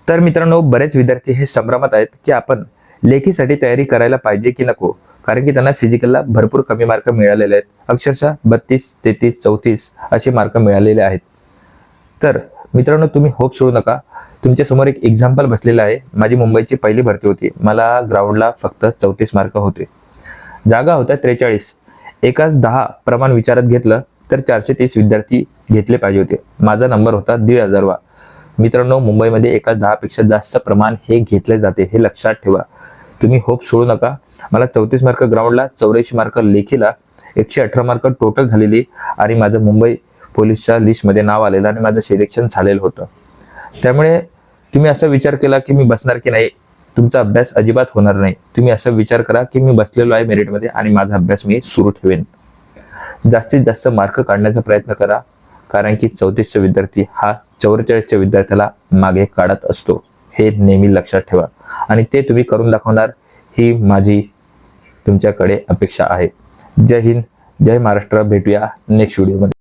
तर मित्रांनो, बरेच विद्यार्थी हे संभ्रमात आहेत की आपण लेखीसाठी तयारी करायला पाहिजे की नको, कारण की त्यांना फिजिकलला भरपूर कमी मार्क मिळालेले आहेत. अक्षरशः 32, 33, 34 असे मार्क मिळालेले आहेत. तर मित्रांनो, तुम्ही होप सोडू नका. तुमच्या समोर एक एक्झाम्पल बसलेलं आहे. माझी मुंबईची पहिली भरती होती. मला ग्राउंडला फक्त 34 मार्क होते. जागा होत्या 43. एकाच 10 प्रमाण विचारात घेतलं तर 430 विद्यार्थी घेतले पाहिजे होते. माझा नंबर होता 1500वा. मित्रांनो, मुंबईमध्ये एकाच 10 पेक्षा जास्त प्रमाण हे घेतले जाते, हे लक्षात ठेवा. तुम्ही होप सोडू नका. मला 34 मार्क ग्राउंडला, 84 मार्क लेखीला, 118 मार्क टोटल झालेली आणि माझं मुंबई पोलीसच्या लिस्टमध्ये नाव आलेलं आणि माझं सिलेक्शन झालेलं होतं. त्यामुळे तुम्ही असा विचार केला की मी बसणार की नाही, तुमचा अभ्यास अजिबात होणार नाही. तुम्ही असा विचार करा की मी बसलेलो आहे मेरिटमध्ये आणि माझा अभ्यास मी सुरू ठेवेन. जास्तीत जास्त मार्क काढण्याचा प्रयत्न करा, कारण की 34चा विद्यार्थी हा 44च्या विद्यार्थ्याला मागे काढत असतो. हे नेहमी लक्षात ठेवा आणि ते तुम्ही करून दाखवणार, ही माझी तुमच्याकडे अपेक्षा आहे. जय हिंद, जय महाराष्ट्र. भेटूया नेक्स्ट व्हिडिओमध्ये.